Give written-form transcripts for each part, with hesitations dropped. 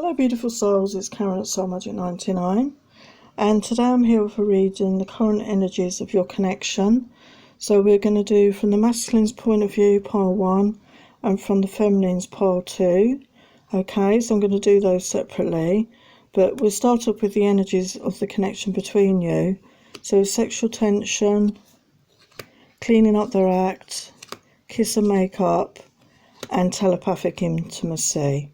Hello beautiful souls, it's Karen at SOULMATE 99, and today I'm here with a reading the current energies of your connection. So we're going to do from the masculine's point of view, pile 1, and from the feminine's, pile 2. Okay, so I'm going to do those separately, but we'll start off with the energies of the connection between you. So sexual tension, cleaning up their act, kiss and make up, and telepathic intimacy.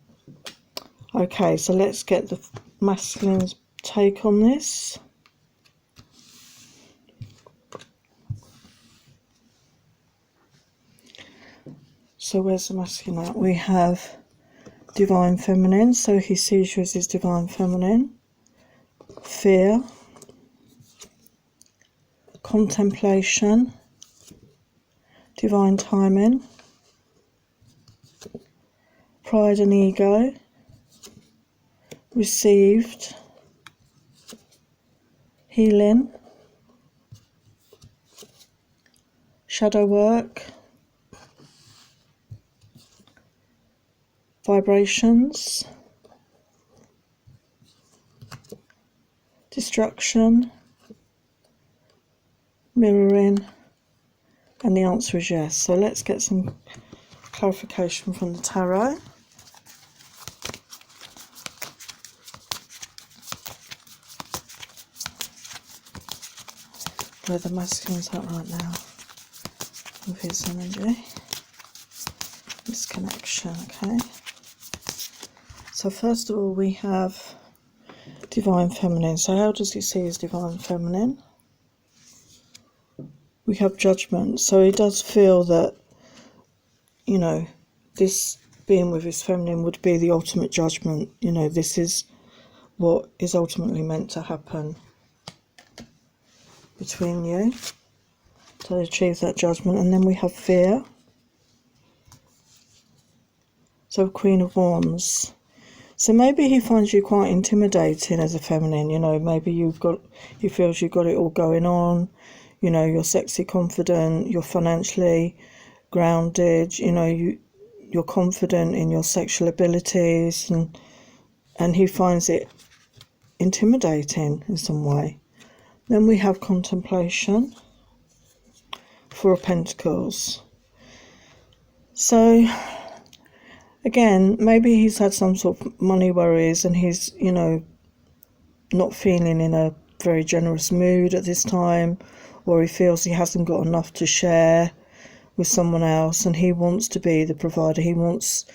Okay, so let's get the masculine's take on this. So where's the masculine at? We have divine feminine, so he sees you as his divine feminine. Fear, contemplation, divine timing, pride and ego, received, healing, shadow work, vibrations, destruction, mirroring, and the answer is yes. So let's get some clarification from the tarot. Where the masculine's at right now with his energy, this connection. Okay, so first of all we have divine feminine. So how does he see his divine feminine? We have judgment. So he does feel that, you know, this being with his feminine would be the ultimate judgment. You know, this is what is ultimately meant to happen between you to achieve that judgment. And then we have fear. So Queen of Wands. So maybe he finds you quite intimidating as a feminine. You know, maybe he feels you've got it all going on. You know, you're sexy, confident, you're financially grounded. You know, you're confident in your sexual abilities, and he finds it intimidating in some way. Then we have contemplation, Four of Pentacles. So again, maybe he's had some sort of money worries and he's, you know, not feeling in a very generous mood at this time, or he feels he hasn't got enough to share with someone else, and he wants to be the provider. He's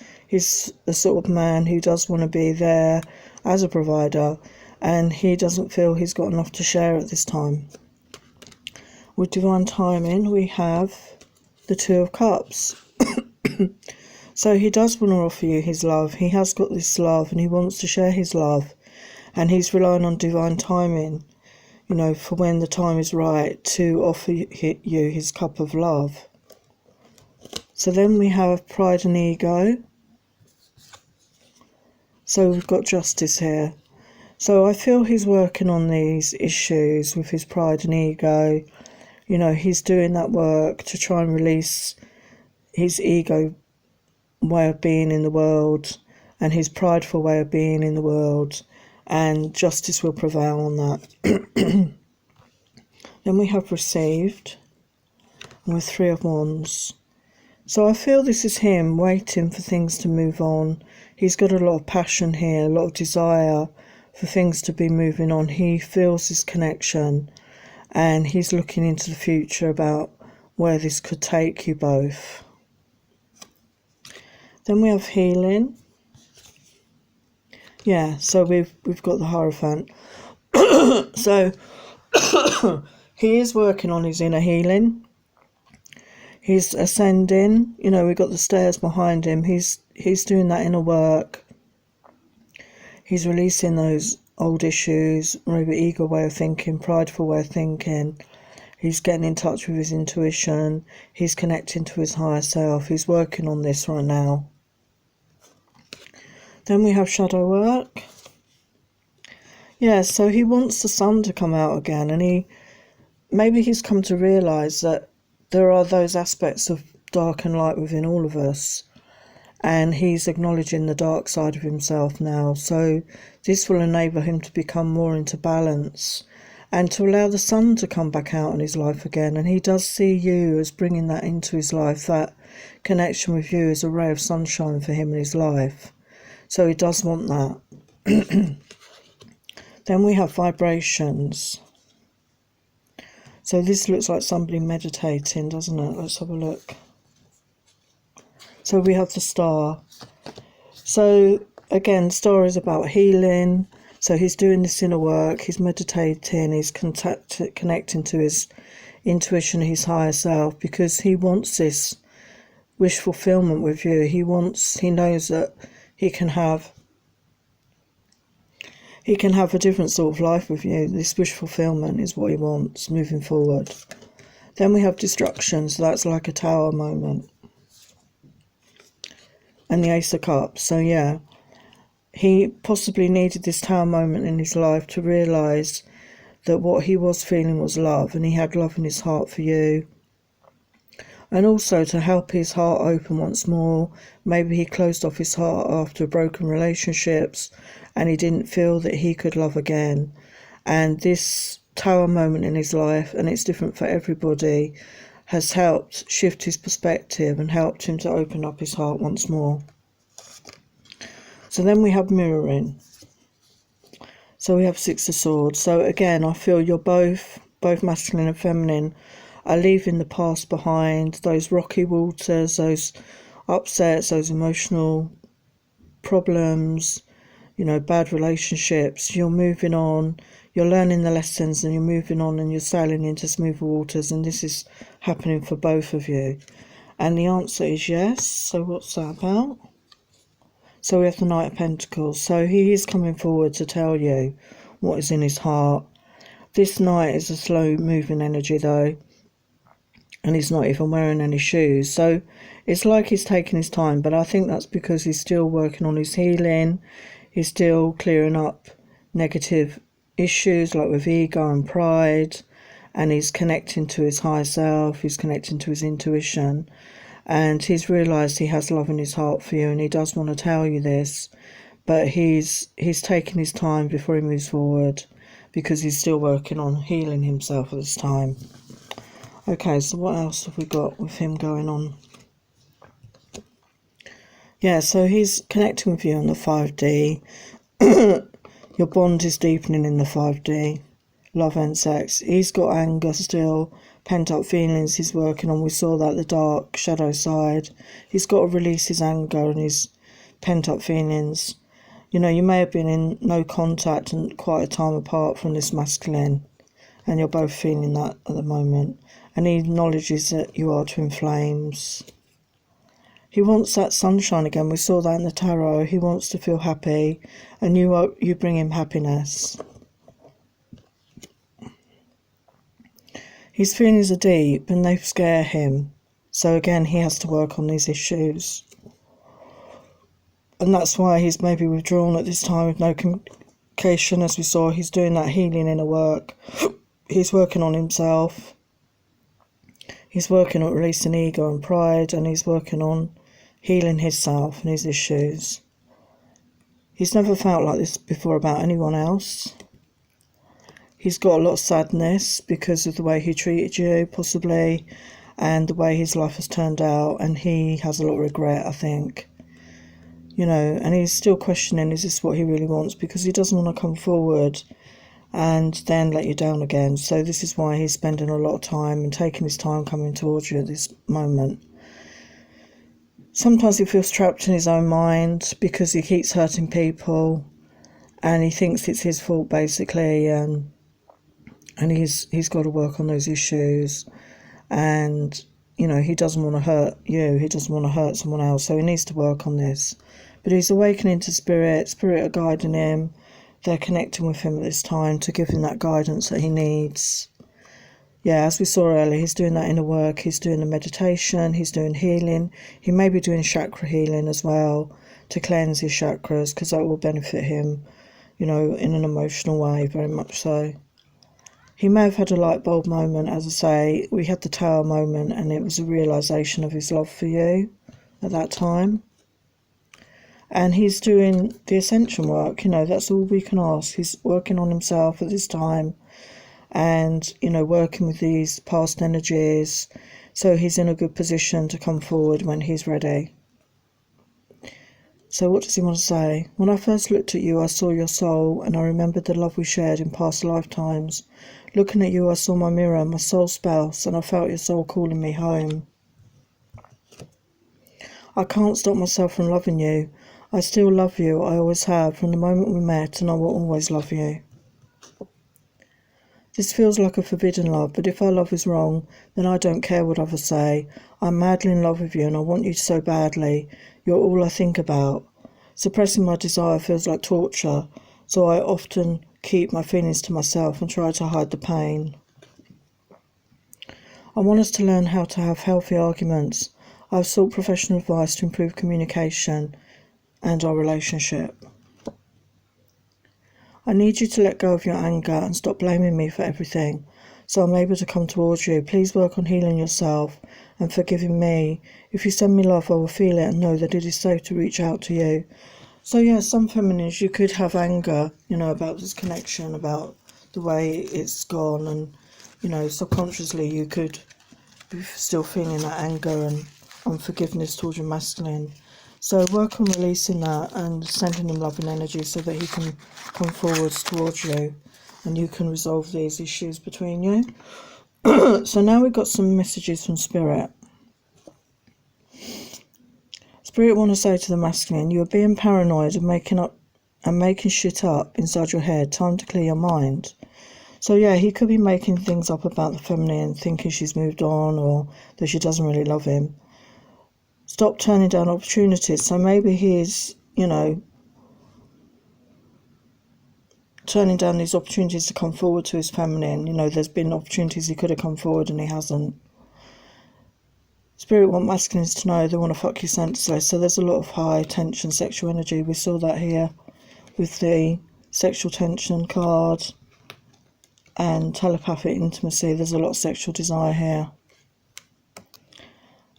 the sort of man who does want to be there as a provider, and he doesn't feel he's got enough to share at this time. With divine timing, we have the Two of Cups. So he does want to offer you his love. He has got this love and he wants to share his love, and he's relying on divine timing, you know, for when the time is right to offer you his cup of love. So then we have pride and ego. So we've got justice here. So I feel he's working on these issues with his pride and ego. You know, he's doing that work to try and release his ego way of being in the world and his prideful way of being in the world, and justice will prevail on that. Then we have received, and with Three of Wands. So I feel this is him waiting for things to move on. He's got a lot of passion here, a lot of desire for things to be moving on. He feels this connection and he's looking into the future about where this could take you both. Then we have healing. Yeah, so we've got the Hierophant. So he is working on his inner healing. He's ascending. You know, we've got the stairs behind him. He's doing that inner work. He's releasing those old issues, maybe ego way of thinking, prideful way of thinking. He's getting in touch with his intuition. He's connecting to his higher self. He's working on this right now. Then we have shadow work. Yeah, so he wants the sun to come out again, and maybe he's come to realise that there are those aspects of dark and light within all of us, and he's acknowledging the dark side of himself now. So this will enable him to become more into balance and to allow the sun to come back out in his life again. And he does see you as bringing that into his life, that connection with you as a ray of sunshine for him in his life. So he does want that. Then we have vibrations. So this looks like somebody meditating, doesn't it? Let's have a look. So we have the star. So again, star is about healing. So he's doing this inner work, he's meditating, he's connecting to his intuition, his higher self, because he wants this wish fulfillment with you. He knows that he can have a different sort of life with you. This wish fulfillment is what he wants moving forward. Then we have destruction, so that's like a tower moment. And the Ace of Cups. So yeah, he possibly needed this tower moment in his life to realise that what he was feeling was love, and he had love in his heart for you. And also to help his heart open once more. Maybe he closed off his heart after broken relationships and he didn't feel that he could love again. And this tower moment in his life, and it's different for everybody, has helped shift his perspective and helped him to open up his heart once more. So then we have mirroring. So we have Six of Swords. So again, I feel you're both masculine and feminine, are leaving the past behind, those rocky waters, those upsets, those emotional problems, bad relationships. You're moving on, you're learning the lessons, and you're moving on, and you're sailing into smoother waters, and this is happening for both of you. And the answer is yes. So what's that about? So we have the Knight of Pentacles. So he is coming forward to tell you what is in his heart. This Knight is a slow moving energy though, and he's not even wearing any shoes. So it's like he's taking his time, but I think that's because he's still working on his healing. He's still clearing up negative issues like with ego and pride, and he's connecting to his higher self, he's connecting to his intuition, and he's realised he has love in his heart for you, and he does want to tell you this, but he's taking his time before he moves forward because he's still working on healing himself at this time. Okay, so what else have we got with him going on? Yeah, so he's connecting with you on the 5D. Your bond is deepening in the 5D. Love and sex. He's got anger still, pent-up feelings he's working on. We saw that, the dark shadow side. He's got to release his anger and his pent-up feelings. You may have been in no contact and quite a time apart from this masculine, and you're both feeling that at the moment. And he acknowledges that you are twin flames. He wants that sunshine again. We saw that in the tarot. He wants to feel happy, and you bring him happiness. His feelings are deep and they scare him. So again, he has to work on these issues. And that's why he's maybe withdrawn at this time with no communication. As we saw, he's doing that healing inner work. He's working on himself. He's working on releasing ego and pride, and he's working on healing himself and his issues. He's never felt like this before about anyone else. He's got a lot of sadness because of the way he treated you, possibly, and the way his life has turned out, and he has a lot of regret, I think. And he's still questioning, is this what he really wants? Because he doesn't want to come forward and then let you down again. So this is why he's spending a lot of time and taking his time coming towards you at this moment. Sometimes he feels trapped in his own mind because he keeps hurting people and he thinks it's his fault basically, and he's got to work on those issues, and he doesn't want to hurt you, he doesn't want to hurt someone else, so he needs to work on this. But he's awakening to spirit are guiding him. They're connecting with him at this time to give him that guidance that he needs. Yeah, as we saw earlier, he's doing that inner work, he's doing the meditation, he's doing healing. He may be doing chakra healing as well to cleanse his chakras, because that will benefit him, in an emotional way, very much so. He may have had a light bulb moment, as I say. We had the tower moment, and it was a realisation of his love for you at that time. And he's doing the ascension work, you know, that's all we can ask. He's working on himself at this time and, you know, working with these past energies. So he's in a good position to come forward when he's ready. So what does he want to say? When I first looked at you, I saw your soul, and I remembered the love we shared in past lifetimes. Looking at you, I saw my mirror, my soul spouse, and I felt your soul calling me home. I can't stop myself from loving you. I still love you, I always have, from the moment we met, and I will always love you. This feels like a forbidden love, but if our love is wrong, then I don't care what others say. I'm madly in love with you and I want you so badly. You're all I think about. Suppressing my desire feels like torture, so I often keep my feelings to myself and try to hide the pain. I want us to learn how to have healthy arguments. I've sought professional advice to improve communication and our relationship. I need you to let go of your anger and stop blaming me for everything, so I'm able to come towards you. Please work on healing yourself and forgiving me. If you send me love, I will feel it and know that it is safe to reach out to you. So yeah, some feminines, you could have anger, you know, about this connection, about the way it's gone, and, you know, subconsciously you could be still feeling that anger and unforgiveness towards your masculine. So work on releasing that and sending him loving energy so that he can come forwards towards you and you can resolve these issues between you. So now we've got some messages from Spirit. Spirit want to say to the masculine, you are being paranoid and making shit up inside your head. Time to clear your mind. So yeah, he could be making things up about the feminine, thinking she's moved on or that she doesn't really love him. Stop turning down opportunities. So maybe he's, you know, turning down these opportunities to come forward to his feminine. You know, there's been opportunities he could have come forward and he hasn't. Spirit want masculines to know they want to fuck you senseless. So there's a lot of high tension sexual energy. We saw that here with the sexual tension card and telepathic intimacy. There's a lot of sexual desire here.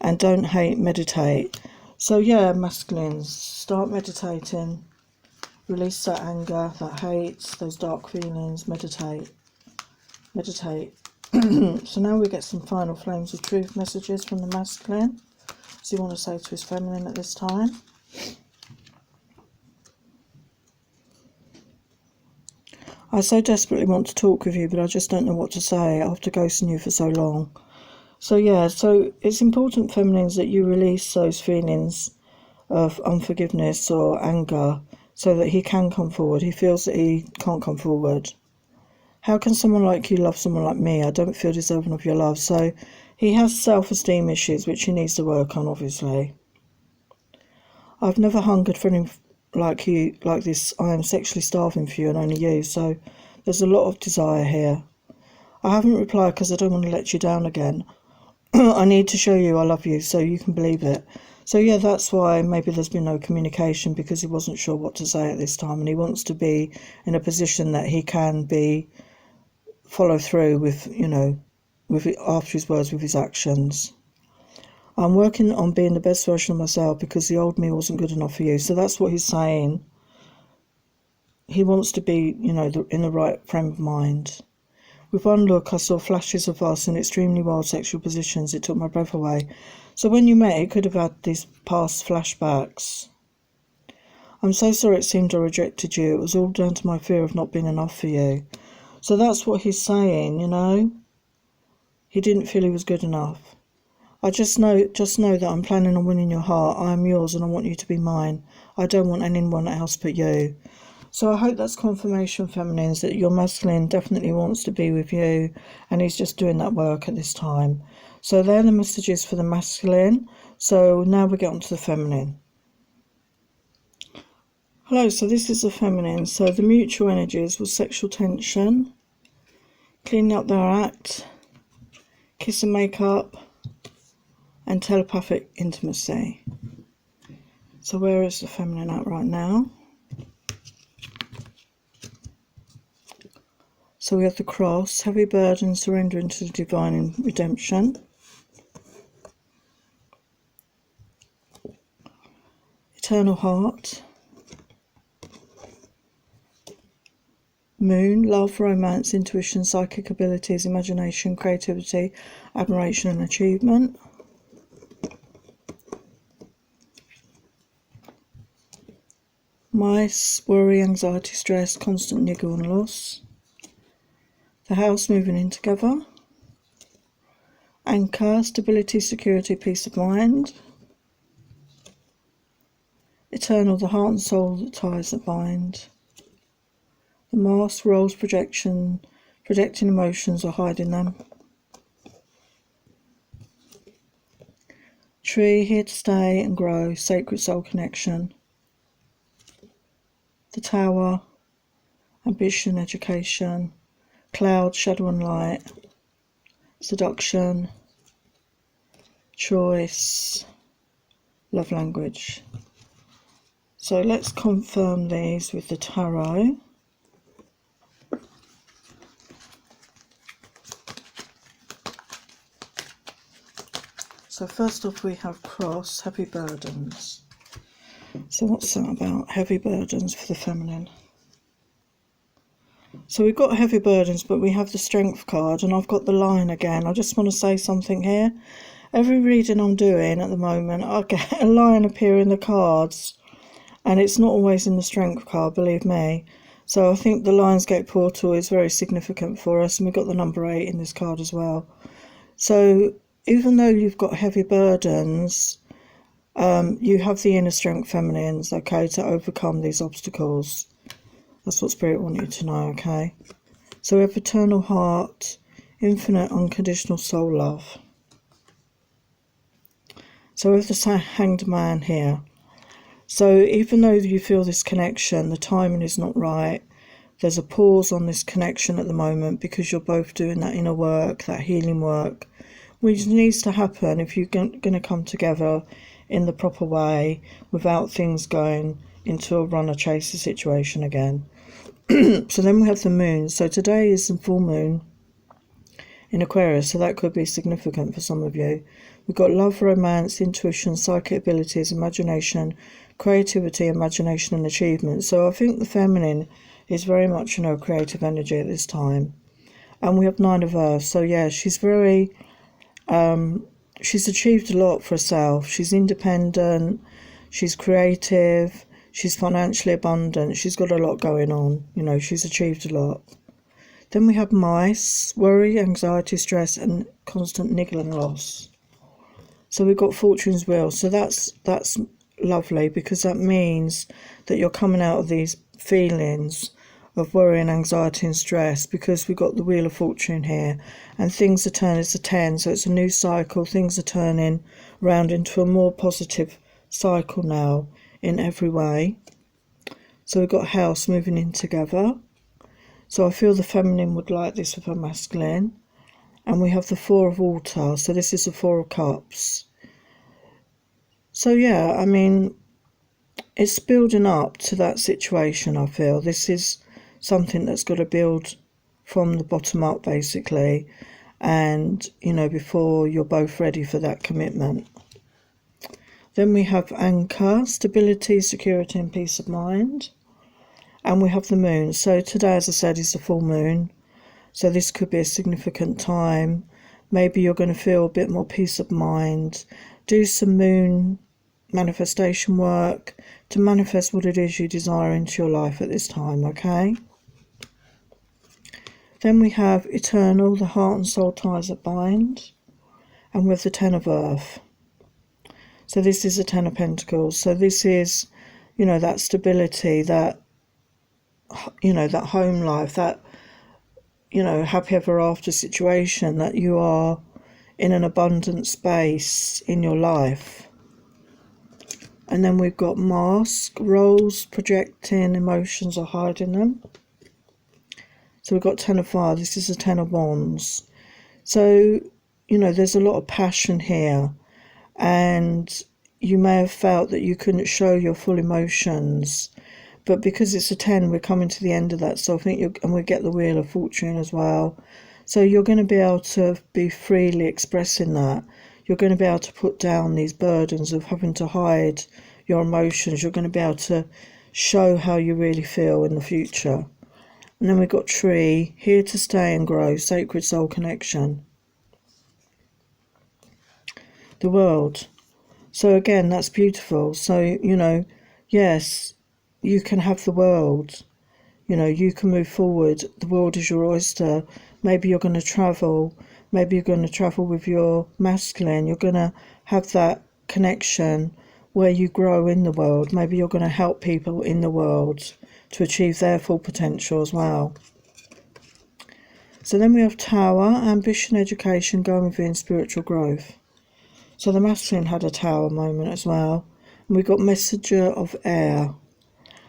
And don't hate, meditate. So yeah, masculines, start meditating. Release that anger, that hate, those dark feelings. Meditate. Meditate. So now we get some final flames of truth messages from the masculine. Does he want to say to his feminine at this time? I so desperately want to talk with you, but I just don't know what to say after ghosting you for so long. So yeah, so it's important, feminines, that you release those feelings of unforgiveness or anger so that he can come forward. He feels that he can't come forward. How can someone like you love someone like me? I don't feel deserving of your love. So he has self-esteem issues, which he needs to work on, obviously. I've never hungered for anything like you, like this. I am sexually starving for you and only you. So there's a lot of desire here. I haven't replied because I don't want to let you down again. I need to show you I love you so you can believe it. So yeah, that's why maybe there's been no communication, because he wasn't sure what to say at this time, and he wants to be in a position that he can follow through with, you know, with after his words, with his actions. I'm working on being the best version of myself because the old me wasn't good enough for you. So that's what he's saying. He wants to be, you know, in the right frame of mind. With one look, I saw flashes of us in extremely wild sexual positions. It took my breath away. So when you met, it could have had these past flashbacks. I'm so sorry it seemed I rejected you. It was all down to my fear of not being enough for you. So that's what he's saying, you know. He didn't feel he was good enough. I just know that I'm planning on winning your heart. I am yours and I want you to be mine. I don't want anyone else but you. So I hope that's confirmation, feminines, that your masculine definitely wants to be with you and he's just doing that work at this time. So they're the messages for the masculine. So now we get on to the feminine. Hello, so this is the feminine. So the mutual energies was sexual tension, cleaning up their act, kiss and make up, and telepathic intimacy. So where is the feminine at right now? So we have the cross, heavy burden, surrendering to the divine redemption. Eternal Heart, Moon, love, romance, intuition, psychic abilities, imagination, creativity, admiration and achievement. Mice, worry, anxiety, stress, constant niggle and loss. The House, moving in together. Anchor, stability, security, peace of mind. Eternal, the heart and soul, the ties that bind. The Mask, roles, projecting emotions or hiding them. Tree, here to stay and grow, sacred soul connection. The Tower, ambition, education. Cloud, shadow and light. Seduction, choice, love language. So let's confirm these with the tarot. So first off we have Cross, heavy burdens. So what's that about? Heavy burdens for the feminine. So we've got heavy burdens, but we have the Strength card, and I've got the Line again. I just want to say something here. Every reading I'm doing at the moment, I get a line appear in the cards, and it's not always in the Strength card, believe me. So I think the Lionsgate portal is very significant for us, and we've got the number 8 in this card as well. So even though you've got heavy burdens, you have the inner strength feminines, okay, to overcome these obstacles. That's what Spirit want you to know, okay? So we have Eternal Heart, infinite unconditional soul love. So we have the Hanged Man here. So even though you feel this connection, the timing is not right. There's a pause on this connection at the moment because you're both doing that inner work, that healing work, which needs to happen if you're going to come together in the proper way without things going into a runner-chaser situation again. So then we have the Moon. So today is the full moon in Aquarius, so that could be significant for some of you. We've got love, romance, intuition, psychic abilities, imagination, creativity, imagination and achievement. So I think the feminine is very much, creative energy at this time. And we have 9 of Earth. So yeah, she's very, she's achieved a lot for herself. She's independent, she's creative, she's financially abundant, she's got a lot going on. She's achieved a lot. Then we have Mice, worry, anxiety, stress and constant niggle and loss. So we've got Fortune's Wheel. So that's lovely, because that means that you're coming out of these feelings of worry and anxiety and stress, because we've got the Wheel of Fortune here, and things are turning. It's a 10, so it's a new cycle. Things are turning round into a more positive cycle now in every way. So we've got House, moving in together. So I feel the feminine would like this with her masculine. And we have the 4 of Water. So this is the 4 of Cups. So yeah, I mean, it's building up to that situation, I feel. This is something that's got to build from the bottom up, basically. And, before you're both ready for that commitment. Then we have Anchor, stability, security and peace of mind. And we have the Moon. So today, as I said, is the full moon. So this could be a significant time. Maybe you're going to feel a bit more peace of mind. Do some moon manifestation work to manifest what it is you desire into your life at this time, okay? Then we have Eternal, the heart and soul ties that bind. And with the 10 of Earth. So this is the 10 of Pentacles. So this is, that stability, that, that home life, that, happy ever after situation, that you are in an abundant space in your life. And then we've got Mask, roles, projecting emotions or hiding them. So we've got 10 of Fire. This is a 10 of Wands. So, there's a lot of passion here. And you may have felt that you couldn't show your full emotions. But because it's a 10, we're coming to the end of that. So I think and we get the Wheel of Fortune as well. So you're going to be able to be freely expressing that. You're going to be able to put down these burdens of having to hide your emotions. You're going to be able to show how you really feel in the future. And then we've got tree, here to stay and grow, sacred soul connection. The world. So again, that's beautiful. So, you know, yes, you can have the world. You know, you can move forward. The world is your oyster. Maybe you're going to travel. Maybe you're going to travel with your masculine. You're going to have that connection where you grow in the world. Maybe you're going to help people in the world to achieve their full potential as well. So then we have tower, ambition, education, going within, spiritual growth. So the masculine had a tower moment as well. And we've got messenger of air.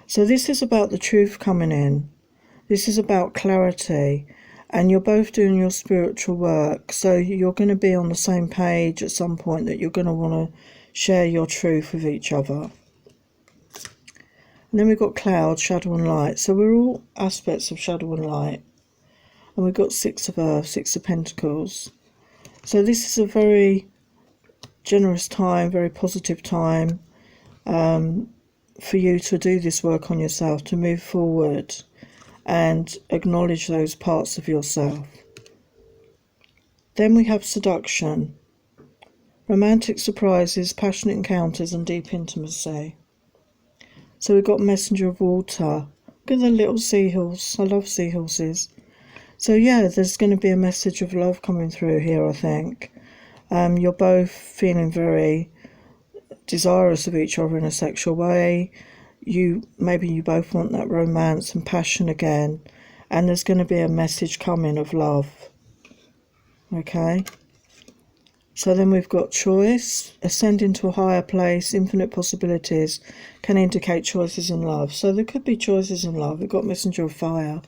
So this is about the truth coming in. This is about clarity. And you're both doing your spiritual work. So you're going to be on the same page at some point, that you're going to want to share your truth with each other. And then we've got cloud, shadow and light. So we're all aspects of shadow and light. And we've got six of earth, six of pentacles. So this is a very generous time, very positive time for you to do this work on yourself, to move forward and acknowledge those parts of yourself. Then we have seduction, romantic surprises, passionate encounters and deep intimacy. So we've got messenger of water. Look at the little seahorse. I love seahorses. So yeah, there's going to be a message of love coming through here, I think. You're both feeling very desirous of each other in a sexual way. Maybe you both want that romance and passion again. And there's going to be a message coming of love. Okay? So then we've got choice, ascending to a higher place, infinite possibilities, can indicate choices in love. So there could be choices in love. We've got messenger of fire.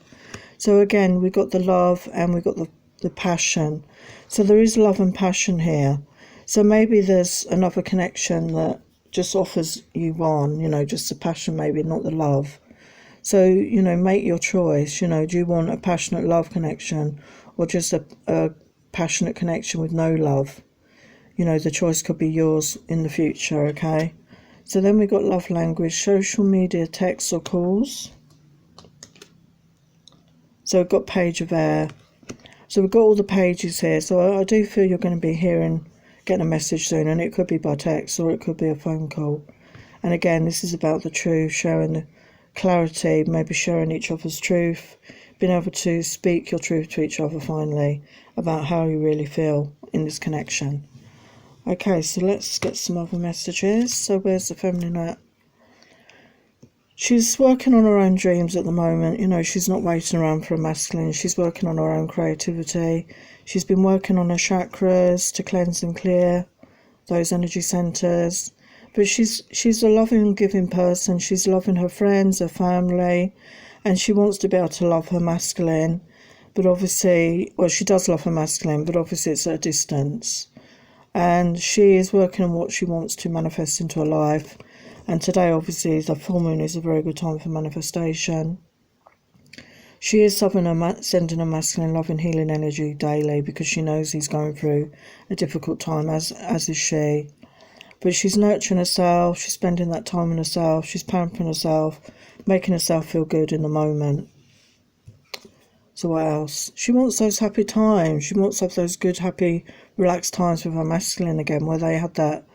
So again, we've got the love and we've got the passion. So there is love and passion here. So maybe there's another connection that just offers you one, you know, just the passion maybe, not the love. So, you know, make your choice. You know, do you want a passionate love connection or just a passionate connection with no love? You know, the choice could be yours in the future, okay? So then we've got love language, social media, texts or calls. So we've got page of air. So we've got all the pages here. So I do feel you're going to be getting a message soon, and it could be by text or it could be a phone call. And again, this is about the truth, sharing the clarity, maybe sharing each other's truth, being able to speak your truth to each other finally about how you really feel in this connection. Okay, so let's get some other messages. So where's the feminine at? She's working on her own dreams at the moment. You know, she's not waiting around for a masculine. She's working on her own creativity. She's been working on her chakras to cleanse and clear those energy centers. But she's a loving and giving person. She's loving her friends, her family, and she wants to be able to love her masculine. But obviously, well, she does love her masculine, but obviously it's at a distance. And she is working on what she wants to manifest into her life. And today, obviously, the full moon is a very good time for manifestation. She is sending a masculine love and healing energy daily because she knows he's going through a difficult time, as is she. But she's nurturing herself, she's spending that time on herself, she's pampering herself, making herself feel good in the moment. So what else? She wants those happy times. She wants to have those good, happy, relaxed times with her masculine again, where they had that,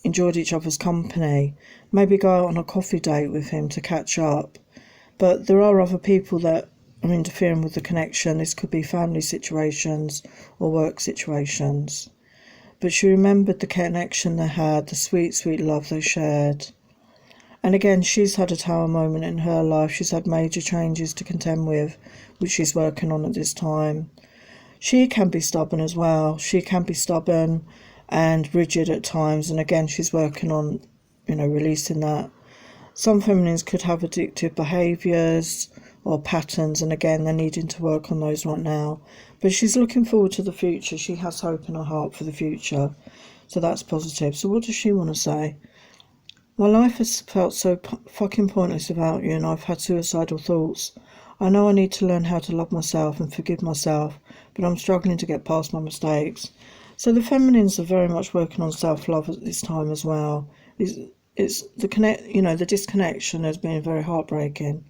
enjoyed each other's company. Maybe go out on a coffee date with him to catch up. But there are other people that are interfering with the connection. This could be family situations or work situations. But she remembered the connection they had, the sweet, sweet love they shared. And again, she's had a tower moment in her life. She's had major changes to contend with, which she's working on at this time. She can be stubborn as well. She can be stubborn and rigid at times. And again, she's working on, you know, releasing that. Some feminines could have addictive behaviours or patterns. And again, they're needing to work on those right now. But she's looking forward to the future. She has hope in her heart for the future. So that's positive. So what does she want to say? My life has felt so fucking pointless without you, and I've had suicidal thoughts. I know I need to learn how to love myself and forgive myself, but I'm struggling to get past my mistakes. So the feminines are very much working on self-love at this time as well. It's it's the the disconnection has been very heartbreaking.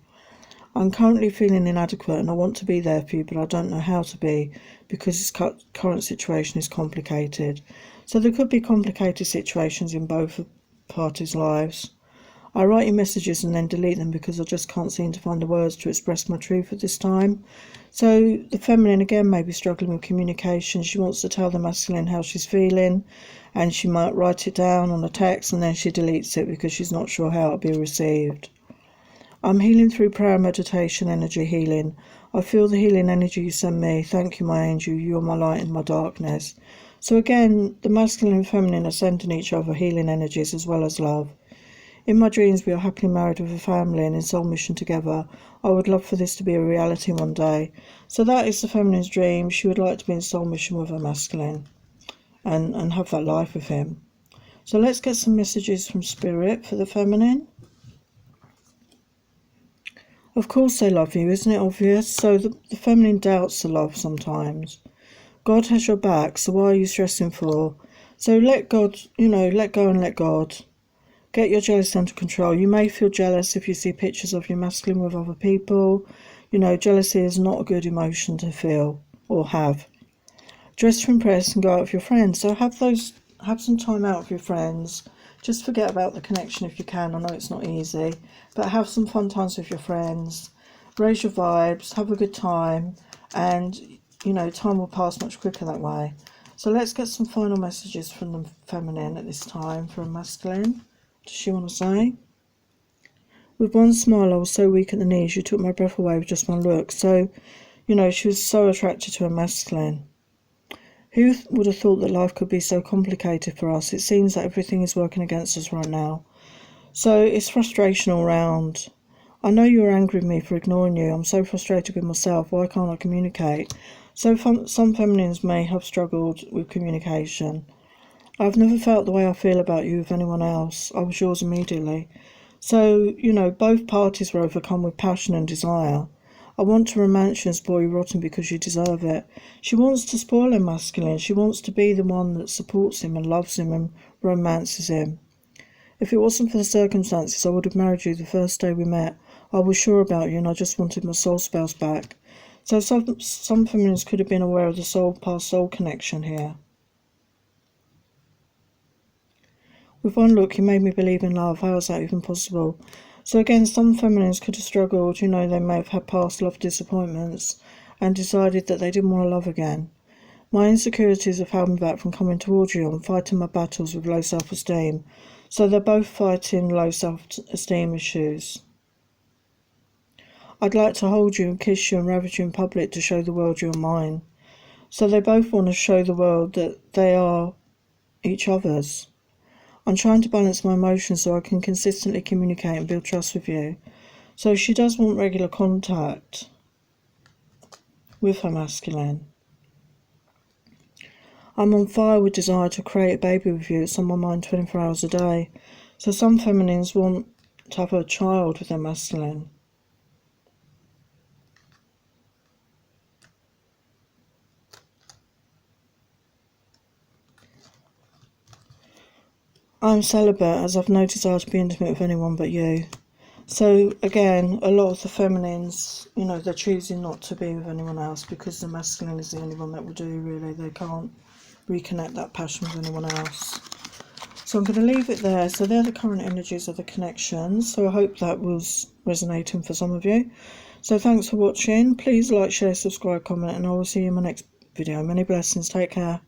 I'm currently feeling inadequate and I want to be there for you, but I don't know how to be because this current situation is complicated. So there could be complicated situations in both parties' lives. I write you messages and then delete them because I just can't seem to find the words to express my truth at this time. So the feminine again may be struggling with communication. She wants to tell the masculine how she's feeling, and she might write it down on a text and then she deletes it because she's not sure how it'll be received. I'm healing through prayer and meditation, energy healing. I feel the healing energy you send me. Thank you, my angel. You are my light in my darkness. So again, the masculine and feminine are sending each other healing energies as well as love. In my dreams, we are happily married with a family and in soul mission together. I would love for this to be a reality one day. So that is the feminine's dream. She would like to be in soul mission with her masculine and have that life with him. So let's get some messages from Spirit for the feminine. Of course they love you, isn't it obvious? So the feminine doubts the love sometimes. God has your back, so why are you stressing for? So let God, let go and let God. Get your jealousy under control. You may feel jealous if you see pictures of your masculine with other people. Jealousy is not a good emotion to feel or have. Dress to impress and go out with your friends. So have some time out with your friends. Just forget about the connection if you can. I know it's not easy, but have some fun times with your friends. Raise your vibes, have a good time, and time will pass much quicker that way. So let's get some final messages from the feminine at this time for a masculine. What does she want to say? With one smile, I was so weak at the knees, you took my breath away with just one look. So, she was so attracted to a masculine. Who would have thought that life could be so complicated for us? It seems that everything is working against us right now. So it's frustration all round. I know you're angry with me for ignoring you. I'm so frustrated with myself. Why can't I communicate? So some feminines may have struggled with communication. I've never felt the way I feel about you with anyone else. I was yours immediately. So, both parties were overcome with passion and desire. I want to romance you and spoil you rotten because you deserve it. She wants to spoil him masculine. She wants to be the one that supports him and loves him and romances him. If it wasn't for the circumstances, I would have married you the first day we met. I was sure about you and I just wanted my soul spouse back. So some feminines could have been aware of the soul past soul connection here. With one look, you made me believe in love. How is that even possible? So again, some feminines could have struggled. They may have had past love disappointments and decided that they didn't want to love again. My insecurities have held me back from coming towards you. I'm fighting my battles with low self-esteem. So they're both fighting low self-esteem issues. I'd like to hold you and kiss you and ravish you in public to show the world you're mine. So they both want to show the world that they are each other's. I'm trying to balance my emotions so I can consistently communicate and build trust with you. So she does want regular contact with her masculine. I'm on fire with desire to create a baby with you. It's on my mind 24 hours a day. So some feminines want to have a child with their masculine. I'm celibate as I've no desire to be intimate with anyone but you. So again, a lot of the feminines, they're choosing not to be with anyone else because the masculine is the only one that will do, really. They can't reconnect that passion with anyone else. So I'm going to leave it there. So they're the current energies of the connections. So I hope that was resonating for some of you. So thanks for watching. Please like, share, subscribe, comment, and I will see you in my next video. Many blessings. Take care.